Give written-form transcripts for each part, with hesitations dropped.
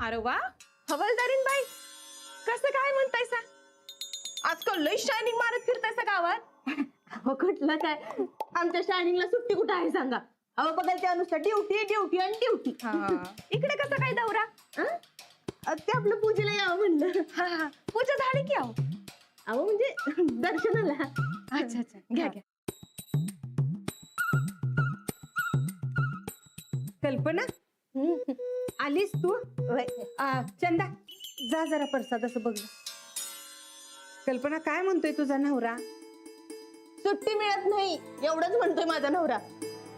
अरे वा, हवालदारीन बाई, कसं काय म्हणतायसा? आजकाल लई शायनिंग मारत फिरतायसा गावात. अहो कुठलं काय, आमच्या शायनिंगला सुट्टी कुठं आहे सांगा. अहो बघाल त्या नुसतं ड्युटी ड्युटी आणि ड्युटी. इकडे कसं काय दौरा? ते आपलं पूजेला यावं म्हणलं. हा, पूजा झाली की अहो. अहो म्हणजे दर्शनाला. अच्छा अच्छा, घ्या घ्या. कल्पना आलीस तू? चंदा जा जरा प्रसाद असं बघ. कल्पना काय म्हणतोय तुझा नवरा? सुट्टी मिळत नाही एवढंच म्हणतोय माझा नवरा.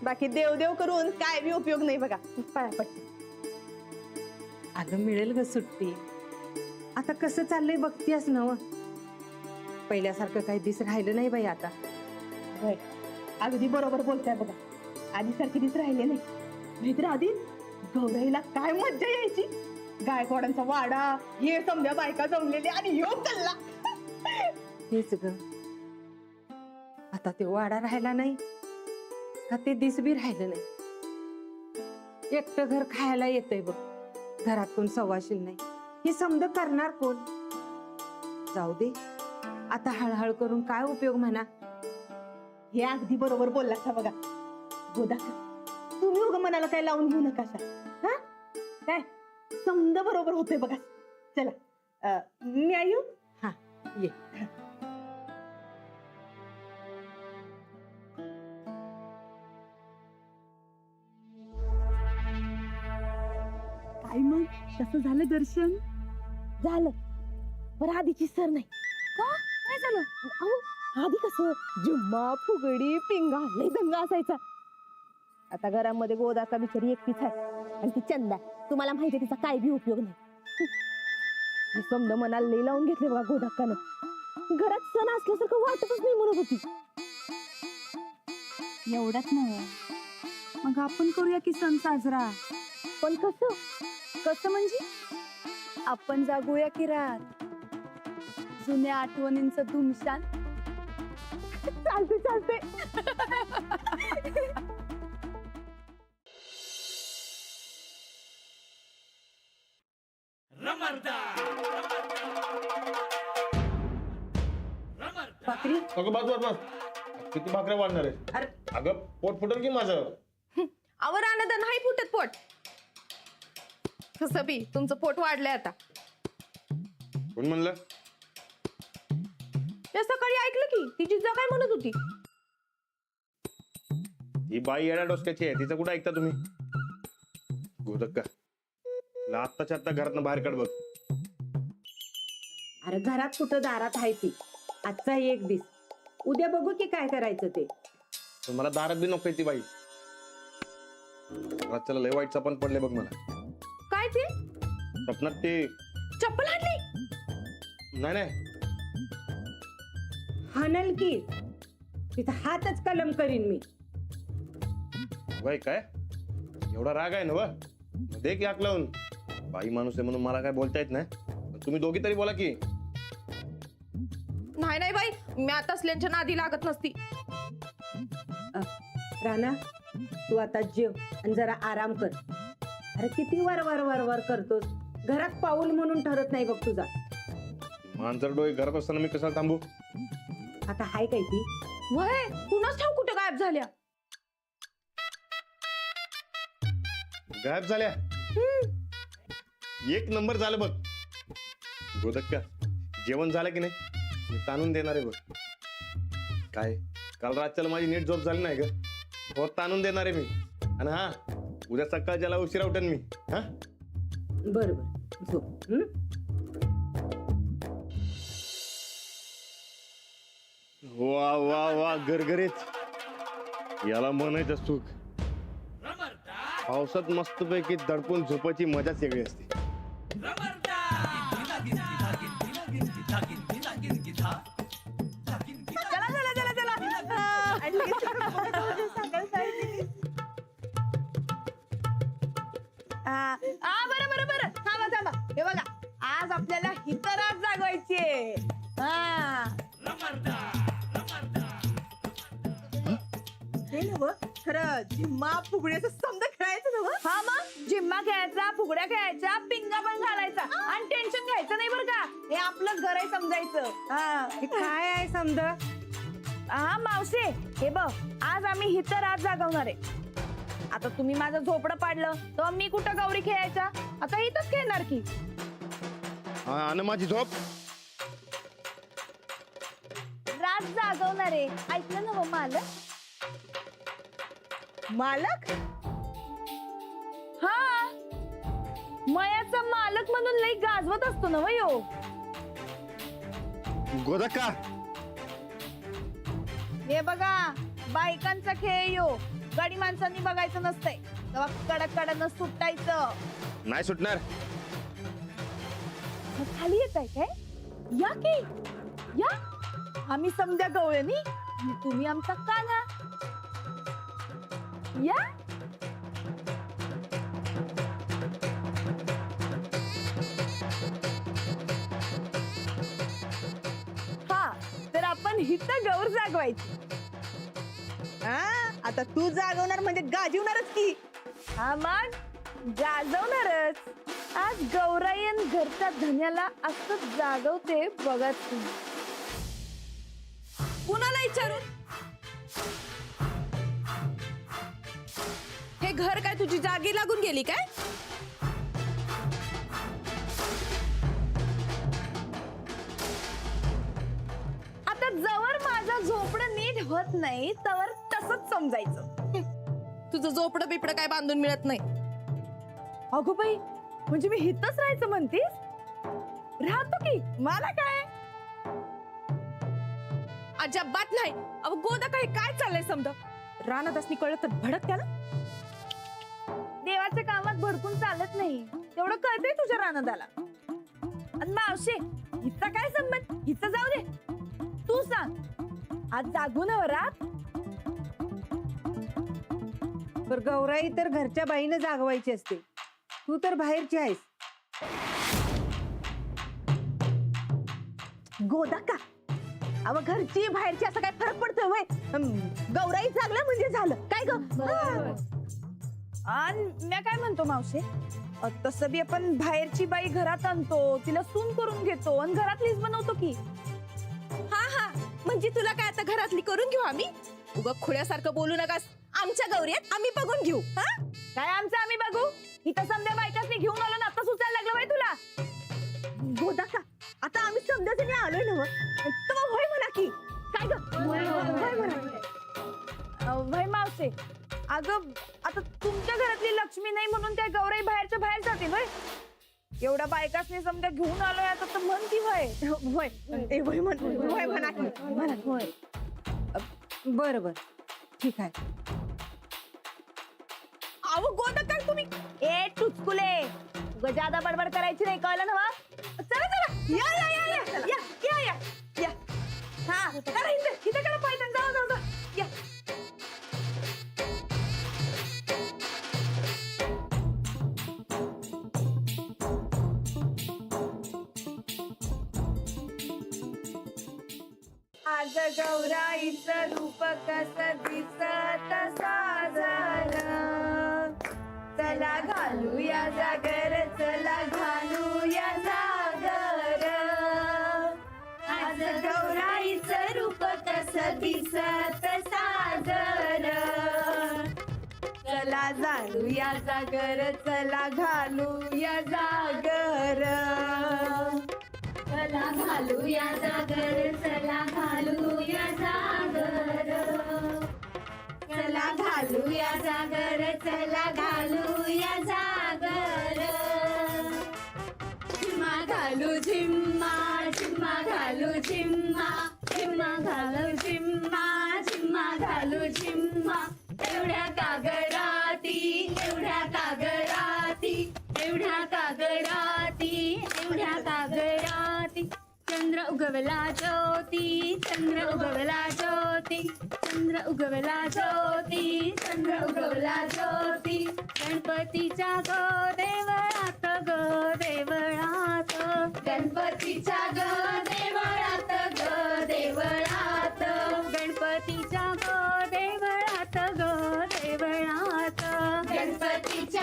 बाकी देव करून काय बी उपयोग नाही बघा. पाया पडते. अगं मिळेल ग सुट्टी. आता कसं चाललंय बघतीयस नव. पहिल्यासारखं काही दिस राहिलं नाही बाई आता. होय, अगदी बरोबर बोलताय बघा. आधी सारखे दिस राहिले नाही. नाहीतर आधी गौराईला काय मज्जा यायची. गायकवाडांचा वाडा, हे समध्या बायका जमलेले आणि ह्यो कल्ला. हेच ग, आता ते वाडा राहिला नाही का ते दिस बी राहिलं नाही. एकटं घर खायला येतंय बघ. घरात कोण सवाशील नाही. हे समज करणार कोण? जाऊ दे आता, हळहळ करून काय उपयोग म्हणा. हे अगदी बरोबर बोललात बघा. गोदा तुम्ही उगा मनाला काय लावून घेऊ नका. हा काय समजा बरोबर होतंय बघा. चला मी येऊ. हा ये. काय मग कसं झालं दर्शन? झालं बरं. आधीची सर नाही का? काय झालं? अहो आधी कसं जुम्मा फुगडी पिंगा लई दंगा असायचा. आता घरामध्ये गोदाका बिचारी एकटीच आहे आणि ती चंदा. तुम्हाला माहिती आहे तिचा काय बी उपयोग नाही. समज मनाला लई लावून घेतले बघा गोदाकानं. घरात सण असल्यासारखं वाटतच नाही म्हणत होती. एवढ्यात नव्हे, मग आपण करूया की सण साजरा. पण कसं? कसं म्हणजे? आपण जागूया की रात, जुन्या आठवणींचं धुमशान. चालते चालते. भाकरी. अगं बस बस बस, किती भाकऱ्या वाढणार आहे? अरे अगं पोट फुटेल की माझं. आवर आनंद नाही फुटत पोट. कसं बी तुमचं पोट वाढलंय आता. कोण म्हणलं? त्या सकाळी ऐकलं की तिची जा काय म्हणत होती. ही बाई येड्या डोसक्याची आहे, तिचं कुठं ऐकता तुम्ही? गोदक्का आत्ताच्या आत्ता घरातनं बाहेर काढ बघ. अरे घरात कुठं दारात आहे ती. आजचा एक दिस, उद्या बघू की काय करायचं ते. पण मला दारात बी नको ती बाई. रातच्याला लय वाईट सपन पडले बघ मला. काय ते? स्वप्नात ते चप्पल हाडली? नाही नाही, हाणल की तिथं हातच कलम करीन मी. बाई काय एवढा राग आहे ना व? दे की हाक लावून. बाई माणूस आहे म्हणून मला काय बोलता येत नाही, पण तुम्ही दोघी तरी बोला की. नाही नाही बाई, मी आता असल्यांच्या नादी लागत नसती. राणा तू आता जेव आणि जरा आराम कर. अरे किती वर करतोस. घरात पाऊल म्हणून ठरत नाही बघ तुझा. मांजर डोळे घरात असताना मी कशाला थांबू? आता हाय काय ती? वय कुणाच ठाऊ कुठे गायब झाल्या. गायब झाल्या? एक नंबर झालं बघ. गोदक्का जेवण झालं की नाही? मी ताणून देणार आहे बघ. काय काल रातच्याला माझी नीट झोप झाली नाही ग. हो ताणून देणार आहे मी. आणि हा उद्या सकाळच्याला उशिरा उठेन मी. हा बर बर झोप. वा वा वा गरगरीत, याला म्हणायचं सुख. पावसात मस्तपैकी दडपून झोपायची मजाच वेगळी असते. बरं थांबा. हे बघा आज आपल्याला हितरात जागवायची. हे नव खरं जिम्मा फुगडी असं समजा खेळायचं ना? हा मग जिम्मा खेळायचा, फुगड्या खेळायच्या, पिंगा पण घालायचा आणि टेन्शन घ्यायचं नाही बरं का. हे आपलं घर आहे समजायचं. हा हे काय आहे समज? हा मावशे, हे बघ आज आम्ही हिथं रात जागवणार आहे. आता तुम्ही माझं झोपडं पाडलं तर मी कुठं गौरी खेळायच्या, आता इथंच खेळणार की. आणि माझी झोप रात जागवणार आहे, ऐकलं ना हो मालक? मालक हा, मयाचा मालक म्हणून लई गाजवत असतो ना वयो. गोदक्का हे बघा बायकांचा खेळ यो, गाडी माणसांनी बघायचं नसतंय. तेव्हा कडक कडन सुटायचं. नाही सुटणार. मग खाली येत आहे काय? या की या, आम्ही समजा गवळणी आणि तुम्ही आमचा कान्हा. या हा, तर आपण हिथं गौर जागवायची. हा, आता तू जागवणार म्हणजे गाजवणारच की. हा मग गाजवणारच. आज गौरायन घरच्या धन्याला असं जागवते बघा तुम्ही. कुणाला विचारून? हे घर काय तुझी जागी लागून गेली काय? आता जवळ माझं झोपडं नीट होत नाही तवर तसंच समजायचं. तुझं झोपडं बिपडं काय बांधून मिळत नाही. अगो बाई, म्हणजे मी हितच राहायचं म्हणतीस? राहतो की, मला काय. अजिबात नाही. अहो गोदा काय चाललंय समजा. रानात असणी कळलं तर भडक त्याला. देवाच्या कामात भडकून चालत नाही, तेवढं कळतंय तुझ्या रानादाला. आणि मावशे, हिचा काय संबंध? हिचं जाऊ दे, तू सांग. आज जागू ना रात? तर गौराई तर घरच्या बाईनं जागवायची असते, तू तर बाहेरची आहेस. गोदा का अव घरची बाहेरची असं काय फरक पडतोय वय? गौराई जागलं म्हणजे झालं काय ग? आणि मी काय म्हणतो मावशे, तसं बी आपण बाहेरची बाई घरात आणतो, तिला सून करून घेतो आणि घरातलीच बनवतो की. हा, म्हणजे तुला काय आता घरातली करून घेऊ आम्ही? उगा खुळ्यासारखं बोलू नकास. आमच्या गौरीत आम्ही बघून घेऊ. हा, काय आमचं आम्ही बघू? इथं समजा बायकासनी घेऊन आलो ना, आता सुचायला लागलं बाई तुला. गोदा का आता आम्ही समजायचं आलोय ना मग. तर होय म्हणा की. काय ग? होय म्हणा. भाई मावशे, अगं आता तुमच्या घरातली लक्ष्मी नाही म्हणून त्या गौराई बाहेरच्या बाहेर जातील होय? एवढ्या बायकासनी समजा घेऊन आलोय आता तर म्हण की होय. होय ए होय म्हण, होय म्हणा की. म्हणा होय. बरं बरं, ठीक आहे. अहो गोदा काय तुम्ही? ए टुचकुले, उगा जादा बडबड करायची नाही, कळलं ना? चला चला, या या या या या या या या. हा चला, इथे करा पायथन. जाऊ जाऊ जाऊ या. आज गौराईचं रूप कसं दिसत साजलं. चला घालूया जागर, चला घालूया जागर. आज गौराईचं रूप कसं दिसत साजलं. चला घालूया जागर, चला घालूया जागर. चला घालूया जागर, चला घालूया जागर. चला घालूया जागर, चला घालूया जागर. झिम्मा घालू झिम्मा, झिम्मा घालू झिम्मा, झिम्मा घालू झिम्मा, झिम्मा घालू झिम्मा. एवढ्या कागराती, एवढ्या कागराती, एवढ्या कागराती, एवढ्या कागराती. चंद्र उगवला ज्योती, चंद्र उगवला ज्योती, चंद्र उगवला ज्योती, चंद्र उगवला ज्योती. गणपतीच्या गो देवळात, गो देवळात. गणपतीच्या गो देवळात, गो देवळात. गणपतीच्या गो देवळात, गो देवळात. गणपतीच्या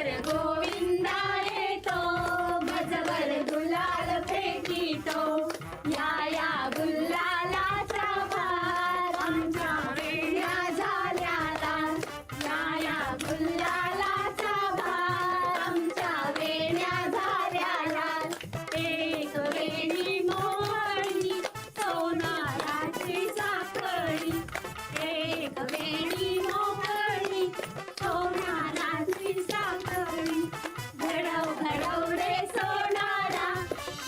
भजवर गोविंदा येतो, भजवर गुलाल फेकितो, या गुलालाचा भार आमच्या वेण्या झाल्या लाल, या गुलालाचा भार आमच्या वेण्या झाल्या लाल. एक वेणी मोहळी सोनाराची साखळी, एक वेणी मोहळी सोनाराची साखळी, घडव घडव रे सोनारा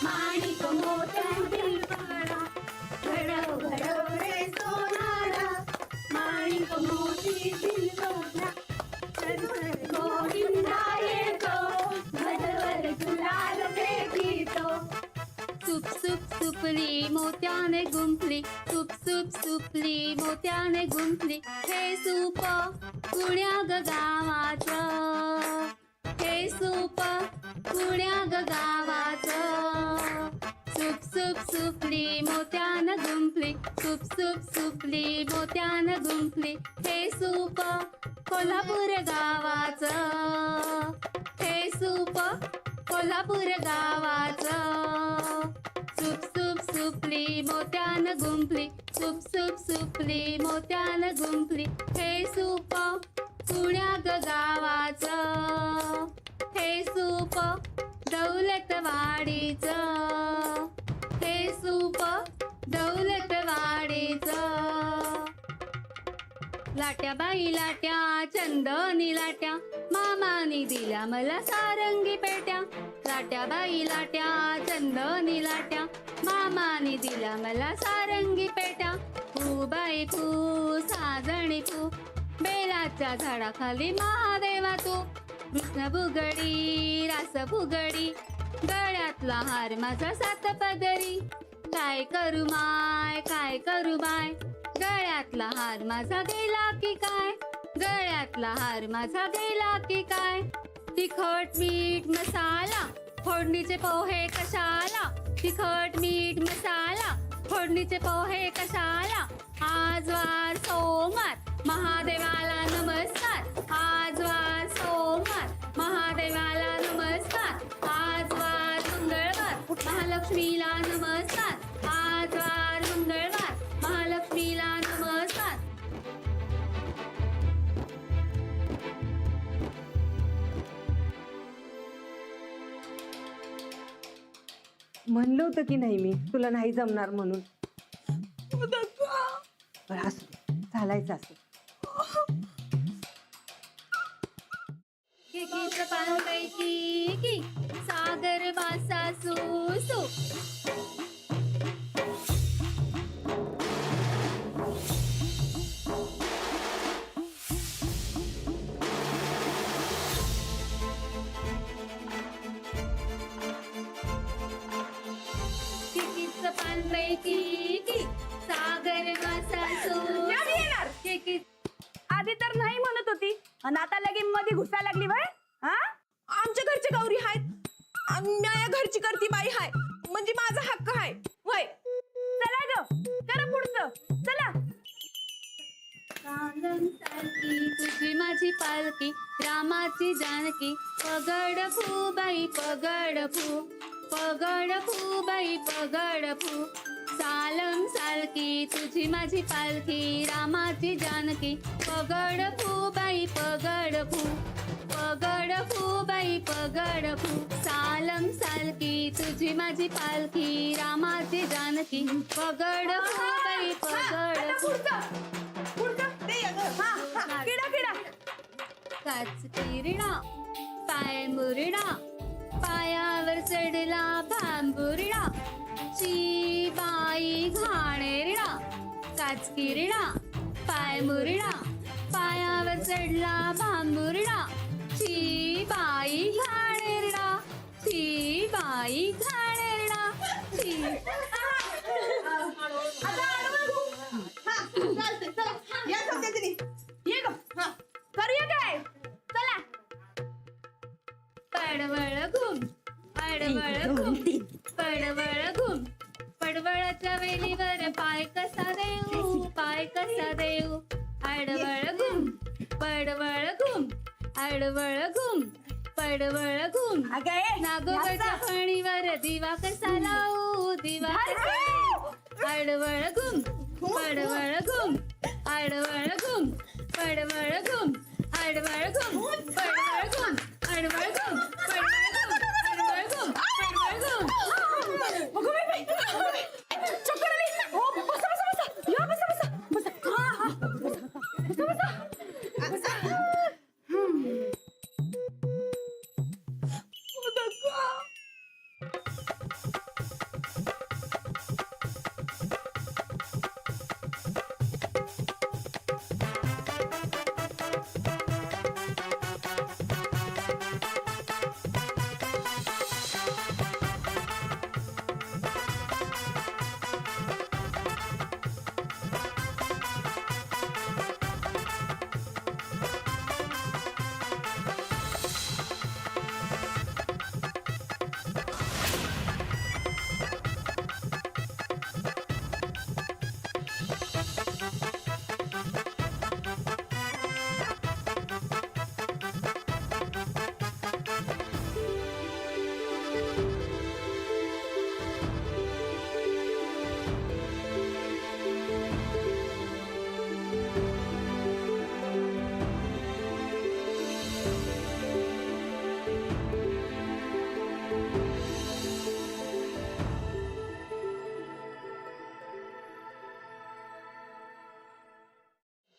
माणिक मोत्यातील पडा, घडव घडव रे सोनारा माणिक मोतीतील पडा. गोविंदा येतो, भजवर गुलाल फेकितो. सुप सुप सुपली मोत्याने गुंफली, सुप सुप सुपली मोत्याने गुंफली, हे सूप कुण्या ग गावाचं, हे सूप कुण्या ग गावाचं. सुप सुप सुपली मोत्यानं गुंफली, सुप सुप सुपली मोत्यानं गुंफली, हे सूप कोल्हापूर गावाचं, हे सूप कोल्हापूर गावाचं. सुप सुप सुपली मोत्यानं गुंफली, सुप सुप सुपली मोत्यानं गुंफली, हे सूप पुण्या ग गावाचं, हे सूप दौलतवाडीचं, हे सूप दौलतवाडीचं. लाट्या बाई लाट्या चंदनी लाट्या, मामानी दिल्या मला सारंगी पेट्या. लाट्या बाई लाट्या चंदनी लाट्या, मामानी दिल्या मला सारंगी पेट्या. फू बाई फू साजणी फू, बेलाच्या झाडाखाली महादेवा तू. कृष्ण फुगडी रास फुगडी, गळ्यातला हार माझा सात पदरी. काय करू माय काय करू माय, गळ्यातला हार माझा गेला की काय, गळ्यातला हार माझा गेला की काय. तिखट मीठ मसाला फोडणीचे पोहे कशाला, तिखट मीठ मसाला फोडणीचे पोहे कशाला. आज वार सोमवार महादेवाला नमस्कार, आज वार सोमवार महादेवाला नमस्कार. आज वार मंगळवार महालक्ष्मीला नमस्कार, आज वार मंगळवार महालक्ष्मीला नमस्कार. म्हणलं होतं की नाही मी तुला नाही जमणार म्हणून. बरं असू दे, चालायचं असं. किकीचं पान पैकी की सागर वासा सू. किकीचं पान पैकी की सागर वासा सू. नाही येणार. आधी तर नाही म्हणत होती आणि आता लगे मध्ये घुसायला लागली बाय. हा, आमच्या घरचे गौरी आहेत आणि म्या या घरची करती बाई हाय, म्हणजे माझा हक्क आहे वय. चला ग करा पुढचं चला. कांदन सारखी तुझी माझी पालखी, रामाची जानकी. पगड फू बाई पगड फू, पगड फू बाई पगड फू. सालम सालकी तुझी माझी पालखी, रामाची जानकी. पगड फू बाई पगड फू, पगड फू बाई पगड फू. सालम सालकी तुझी माझी पालखी, रामाची जानकी. पगड फू बाई पगड फू. किडा किडा काच किरणा पाय मुरडा, पायावर चढला भांबुरडा. ची बाई घाणेरडा, काच किरणा पाय मुरडा, पायावर चढला भांबुरडा. ची बाई घाणेरडा, ची बाई घाणेरडा. ची ये ग करूया काय चला. पडवळ घुम पडवळ घुम, पडवळ घुम. पडवळाच्या वेलीवर पाय कसा देऊ, पाय कसा देऊ. आडवळ घुम पडवळ घुम, आडवळ घुम पडवळ घुम अगं ए, नागोबाच्या याचा. फणीवर दिवा कसा लावू दिवा आडवळ घुम पडवळ घुम आडवळ घुम पडवळ घुम आडवळ घुम पडवळ घुम आडवळ घुम पडवळ घुम आडवळ घुम पडवळ घुम. अगं बाई, बाई, अगं बाई. चक्कर आली. हो, बसा, बसा, बसा. या, बसा, बसा, बसा. हा, हा. बसा, बसा, बसा. उदका.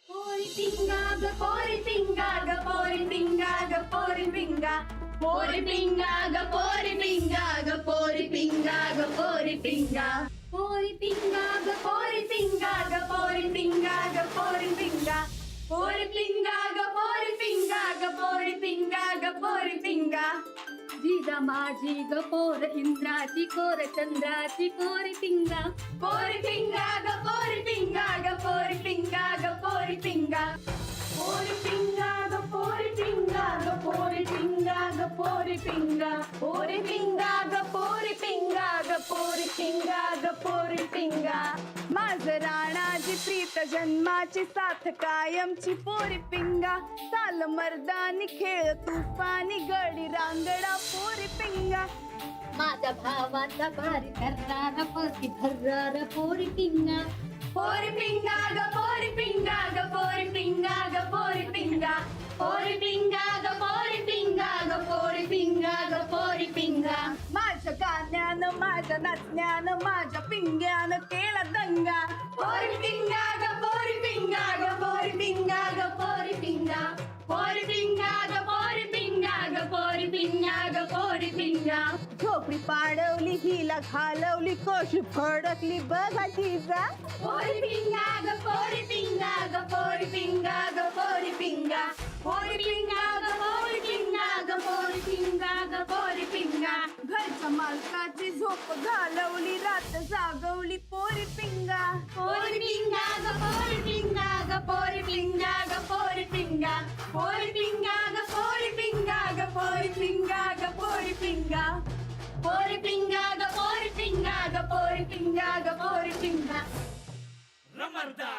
पोरी पिंगा ग पोरी पिंगा ग पोरी पिंगा ग पोरी पिंगा पोरी पिंगा ग पोरी पिंगा ग पोरी पिंगा ग पोरी पिंगा पोरी पिंगा ग पोरी पिंगा ग पोरी पिंगा ग पोरी पिंगा पोरी पिंगा ग पोरी पिंगा ग पोरी पिंगा ग पोरी पिंगा जिजा माझी ग पोर इंद्राची कोर चंद्राची पोरी पिंगा ग पोरी पिंगा ग पोरी पिंगा ग पोरी पिंगा ग पोरी पिंगा पोरी पिंगा ग पोरी पिंगा ग पोरी पिंगा ग पोरी पिंगा पोरी पिंगा ग पोरी पिंगा ग पोरी पिंगा ग पोरी पिंगा माझ राणाची प्रीत जन्माची साथ कायमची पोरी पिंगा चाल मर्दानी खेळ तुफानी गडी रांगडा पोरी पिंगा माझ्या भावाचा भारी करणारा पती भर्रार पोरी पिंगा पोरी पिंगा ग पोरी पिंगा ग पोरी पिंगा ग पोरी पिंगा पोरी पिंगा ग पोरी पिंगा ग पोरी पिंगा ग पोरी पिंगा माझ्या गाण्यानं माझ्या नाचण्यानं माझ्या पिंग्यानं केला दंगा पोरी पिंगा ग पोरी पिंगा ग पोरी पिंगा ग पोरी पिंगा पोरी पिंगा ग पोरी पिंगा ग पोरी पिंगा ग पोरी पिंगा झोपडी पाडवली हिला घालवली कशी फडकली बघा तिचा पोरी पिंगा ग पोरी पिंगा ग पोरी पिंगा ग पोरी पिंगा पोरी पिंगा ग पोरी पिंगा ग पोरी पिंगा ग पोरी पिंगा घरच्या मालकाची झोप घालवली रात जागवली पोरी पिंगा पोरी पिंगा ग पोरी पिंगा ग पोरी पिंगा ग पोरी पिंगा पोरी पिंगा ग पोरी पिंगा ग पोरी पिंगा ग पोरी पिंगा पोरी पिंगा ग पोरी पिंगा ग पोरी पिंगा ग पोरी पिंगा रमरदा